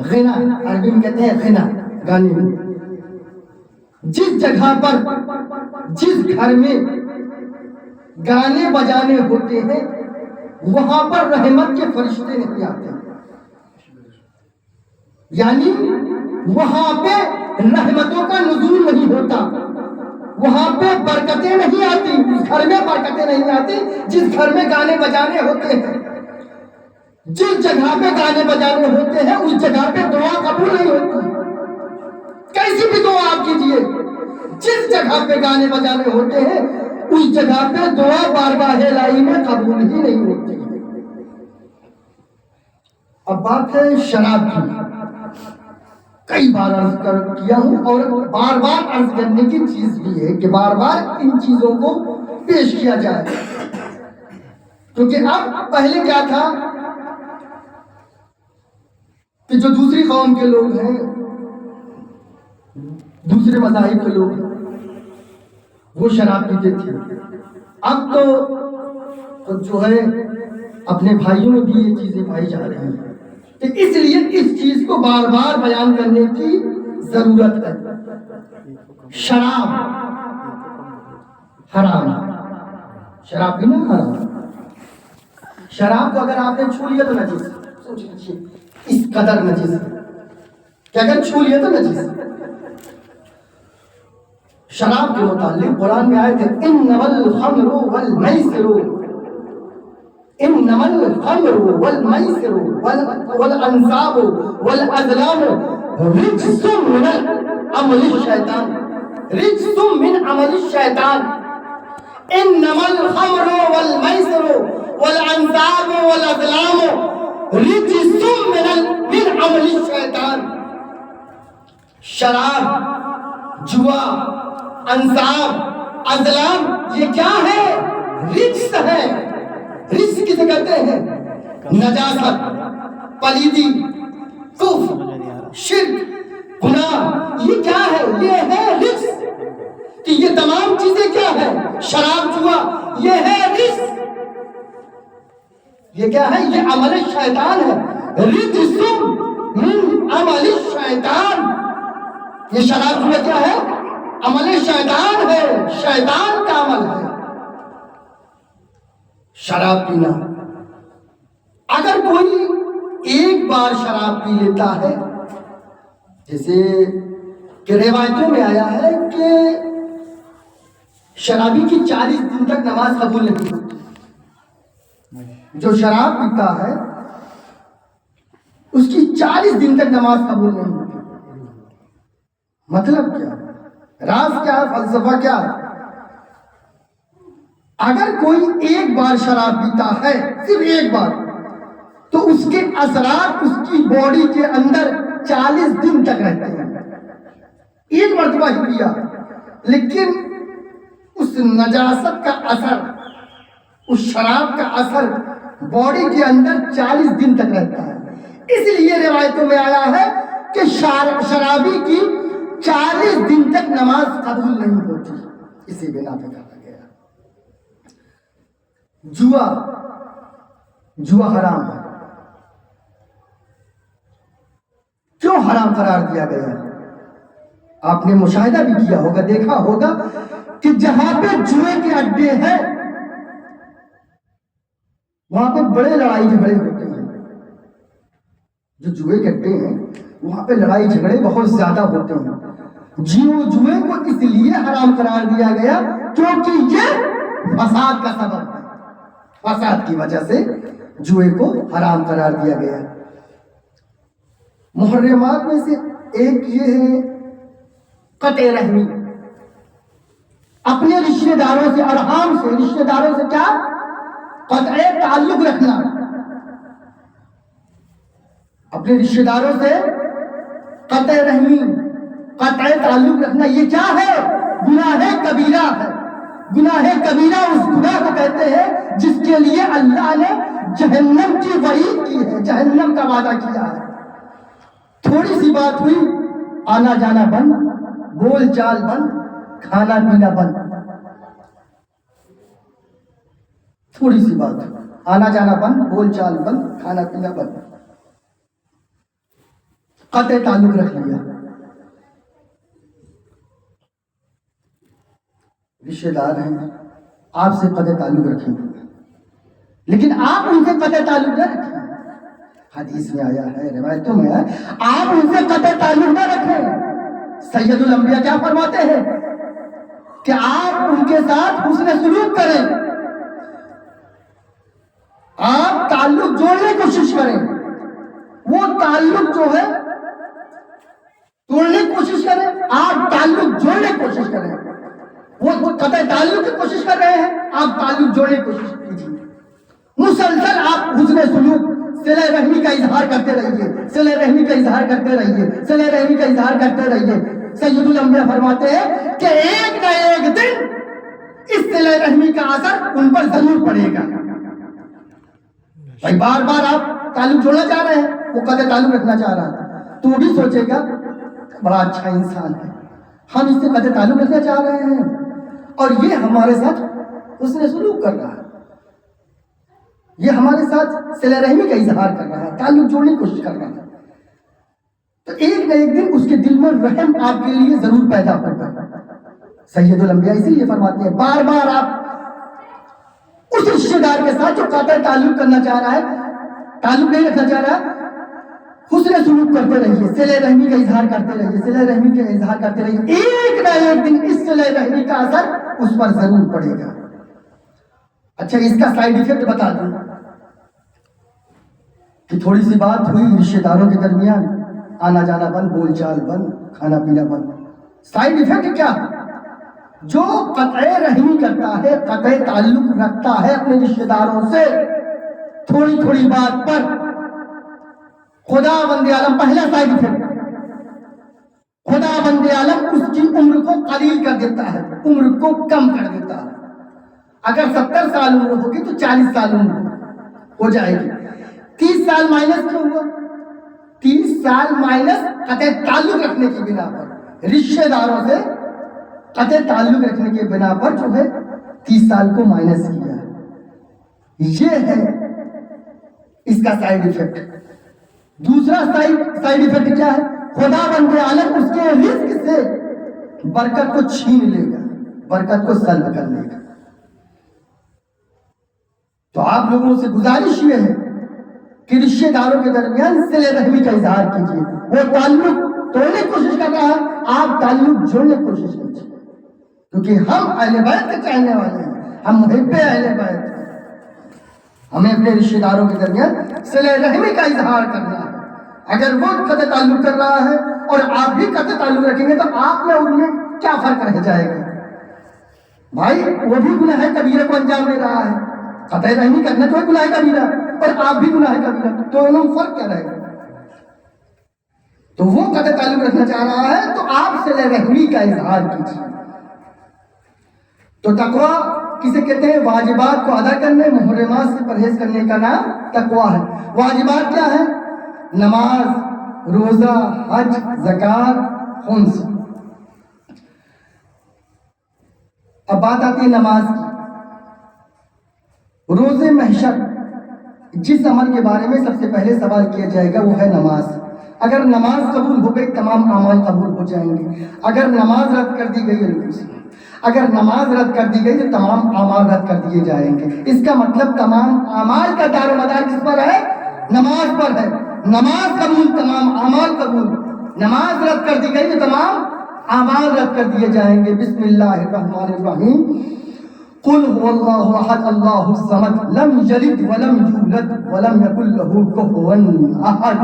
غنا عربی میں کہتے ہیں غنا، گانے میں جس جگہ پر جس گھر میں گانے بجانے ہوتے ہیں وہاں پر رحمت کے فرشتے نہیں آتے، یعنی وہاں پہ رحمتوں کا نزول نہیں ہوتا، وہاں پہ برکتیں نہیں آتی، اس گھر میں برکتیں نہیں آتی جس گھر میں گانے بجانے ہوتے ہیں۔ جس جگہ پہ گانے بجانے ہوتے ہیں اس جگہ پہ دعا قبول نہیں ہوتی، کیسی بھی دعا آپ کیجئے، جس جگہ پہ گانے بجانے ہوتے ہیں اس جگہ پہ دعا بارگاہ الہی میں قبول ہی نہیں ہوتی۔ اب بات ہے شراب کی، کئی بار عرض کیا ہوں اور بار بار عرض کرنے کی چیز بھی ہے کہ بار بار ان چیزوں کو پیش کیا جائے، کیونکہ اب پہلے کیا تھا کہ جو دوسری قوم کے لوگ ہیں، دوسرے مذاہب کے لوگ ہیں، وہ شراب پیتے تھے، اب تو جو ہے اپنے بھائیوں میں بھی یہ چیزیں پائی جا رہی ہیں، کہ اس لیے اس چیز کو بار بار بیان کرنے کی ضرورت ہے۔ شراب حرام، شراب پینا حرام، شراب کو اگر آپ نے چھو لیا تو نجس، سوچ لیجیے اس قدر نجس کہ اگر چھو لیا تو نجس۔ شراب کے متعلق قرآن میں آئے تھے انما الخمر والمیسر، انما الخمر والمیسر والانصاب والازلام رجس من عمل الشیطان، رجس من عمل الشیطان، انما الخمر والمیسر والانصاب والازلام رجس من عمل الشیطان۔ شراب، جوا، انصاب، ازلام یہ کیا ہے؟ رجس ہے۔ رجس کسے کہتے ہیں؟ نجاست، پلیدی، کفر، شرک، گناہ، یہ کیا ہے؟ یہ ہے رجس۔ کہ یہ تمام چیزیں کیا ہے؟ شراب، جوا، یہ ہے رجس۔ یہ کیا ہے؟ یہ عمل شیطان ہے، رجس من عمل الشیطان۔ یہ شراب جوا کیا ہے؟ عمل شیطان ہے، شیطان کا عمل ہے شراب پینا۔ اگر کوئی ایک بار شراب پی لیتا ہے، جیسے کہ روایتوں میں آیا ہے کہ شرابی کی 40 دن تک نماز قبول نہیں ہوتی، جو شراب پیتا ہے اس کی 40 دن تک نماز قبول نہیں ہوتی۔ مطلب کیا؟ راز کیا ہے؟ فلسفہ کیا ہے؟ اگر کوئی ایک بار شراب پیتا ہے، صرف ایک بار، تو اس کے اثرات اس کی باڈی کے اندر 40 دن تک رہتے ہیں۔ ایک مرتبہ ہی پیا لیکن اس نجاست کا اثر، اس شراب کا اثر باڈی کے اندر 40 دن تک رہتا ہے۔ اس لیے روایتوں میں آیا ہے کہ شرابی کی 40 دن تک نماز قبول نہیں ہوتی، اسی بنا پہ کہا گیا۔ جوا حرام ہے۔ کیوں حرام قرار دیا گیا؟ آپ نے مشاہدہ بھی کیا ہوگا، دیکھا ہوگا کہ جہاں پہ جوئے کے اڈے ہیں وہاں پہ بڑے لڑائی جھگڑے ہوتے ہیں۔ جو جوئے کے اڈے ہیں وہاں پہ لڑائی جھگڑے بہت زیادہ ہوتے ہیں۔ جوئے کو اس لیے حرام قرار دیا گیا کیونکہ یہ فساد کا سبب ہے، فساد کی وجہ سے جوئے کو حرام قرار دیا گیا۔ محرمات میں سے ایک یہ ہے قطع رحمی، اپنے رشتہ داروں سے، ارحام سے، رشتہ داروں سے کیا؟ قطع تعلق رکھنا، اپنے رشتہ داروں سے قطع رحمی، قطع تعلق رکھنا، یہ کیا ہے؟ گناہ کبیرہ ہے۔ گناہ کبیرہ اس گناہ کو کہتے ہیں جس کے لیے اللہ نے جہنم کی وعید کی ہے، جہنم کا وعدہ کیا ہے۔ تھوڑی سی بات ہوئی، آنا جانا بند، بول چال بند، کھانا پینا بند۔ تھوڑی سی بات، آنا جانا بند، بول چال بند، کھانا پینا بند۔ قطع تعلق رکھ لیا. رشتے دار ہیں, آپ سے قطع تعلق رکھیں گے, لیکن آپ ان سے قطع تعلق نہ رکھیں. حدیث میں آیا ہے, روایتوں میں ہے, آپ ان سے قطع تعلق نہ رکھیں. سید الانبیاء کیا فرماتے ہیں کہ آپ ان کے ساتھ حسن سلوک کریں, آپ تعلق جوڑنے کی کوشش کریں. وہ تعلق جو ہے توڑنے کی کوشش کریں, آپ تعلق جوڑنے کی کوشش کریں. وہ قطع تعلق کی کوشش کر رہے ہیں, آپ تعلق جوڑنے کی کوشش کیجیے. مسلسل آپ حسن سلوک, صلہ رحمی کا اظہار کرتے رہیے, صلہ رحمی کا اظہار کرتے رہیے, صلہ رحمی کا اظہار کرتے رہیے. سید الانبیاء فرماتے ہیں کہ ایک نہ ایک دن اس صلہ رحمی کا اثر ان پر ضرور پڑے گا. بھائی بار بار آپ تعلق جوڑنا چاہ رہے ہیں, وہ قطع تعلق رکھنا چاہ رہا ہے, تو وہ بھی سوچے گا بڑا اچھا انسان ہے, ہم اس سے قطع تعلق رکھنا چاہ رہے ہیں اور یہ ہمارے ساتھ حسن سلوک کر رہا ہے, یہ ہمارے ساتھ صلہ رحمی کا اظہار کر رہا ہے, تعلق جوڑنے کی کوشش کر رہا ہے. تو ایک نہ ایک دن اس کے دل میں رحم آپ کے لیے ضرور پیدا ہوگا. سید الانبیاء اسی لیے فرماتے ہیں بار بار آپ اس رشتے دار کے ساتھ جو قطع تعلق کرنا چاہ رہا ہے, تعلق نہیں رکھنا چاہ رہا ہے, حسن سلوک کرتے رہیے, صلہ رحمی کا اظہار کرتے رہیے, صلہ رحمی کا اظہار کرتے رہیے. ایک نہ ایک دن اس صلہ رحمی کا اثر اس پر ضرور پڑے گا. اچھا, اس کا سائیڈ ایفیکٹ بتا دوں کہ تھوڑی سی بات ہوئی, رشتے داروں کے درمیان آنا جانا بند, بول چال بند, کھانا پینا بند. سائیڈ ایفیکٹ کیا؟ جو قطع رحمی کرتا ہے, قطع تعلق رکھتا ہے اپنے رشتے داروں سے, تھوڑی تھوڑی بات پر خدا بند عالم, پہلا سائیڈ ایفیکٹ, خدا بند عالم اس کی عمر کو قلیل کر دیتا ہے, عمر کو کم کر دیتا ہے. اگر 70 سال عمر ہوگی تو 40 سال عمر ہو جائے گی. 30 سال مائنس کیوں ہوا؟ 30 سال مائنس قطع تعلق رکھنے کی بنا پر, رشتے داروں سے قطع تعلق رکھنے کی بنا پر جو ہے 30 سال کو مائنس کیا. یہ ہے اس کا سائیڈ ایفیکٹ. دوسرا سائیڈ ایفیکٹ کیا ہے؟ خدا بند عالم اس کے رزق سے برکت کو چھین لے گا, برکت کو سلب کر لے گا. تو آپ لوگوں سے گزارش یہ ہے کہ رشتے داروں کے درمیان صلہ رحمی کا اظہار کیجیے. وہ تعلق توڑنے کی کوشش کر رہا ہے, آپ تعلق جوڑنے کی کوشش کیجیے, کیونکہ ہم اہل بیت کے چاہنے والے ہیں, ہم محب اہل بیت ہیں. ہمیں اپنے رشتے داروں کے درمیان صلہ رحمی کا اظہار کرنا ہے. اگر وہ قطع تعلق کر رہا ہے اور آپ بھی قطع تعلق رکھیں گے تو آپ میں ان میں کیا فرق رہ جائے گا؟ بھائی وہ بھی گناہ کبیرہ کو انجام دے رہا ہے, قطع رحمی کرنا جو ہے گناہ کبیرہ, اور آپ بھی گناہ کبیرہ, تو انہوں فرق کیا رہے گا؟ تو وہ قطع تعلق رکھنا چاہ رہا ہے تو آپ صلہ رحمی کا اظہار کیجیے. تو تقویٰ کسے کہتے ہیں؟ واجبات کو ادا کرنے, محرمات سے پرہیز کرنے کا نام تقویٰ ہے. واجبات کیا ہے؟ نماز, روزہ, حج, زکات, خمس. اب بات آتی ہے نماز کی. روز محشر جس عمل کے بارے میں سب سے پہلے سوال کیا جائے گا وہ ہے نماز. اگر نماز قبول ہو گئی تمام اعمال قبول ہو جائیں گے. اگر نماز رد کر دی گئی, اگر نماز رد کر دی گئی تو تمام اعمال رد کر دیے جائیں گے. اس کا مطلب تمام اعمال کا دار و مدار کس پر ہے؟ نماز پر ہے. نماز قبول, تمام اعمال قبول. نماز رد کر دی گئی تو تمام اعمال رد کر دیے جائیں گے. بسم اللہ الرحمن الرحیم. قل هو الله احد الله الصمد لم يلد ولم يولد ولم يكن له كفوا احد.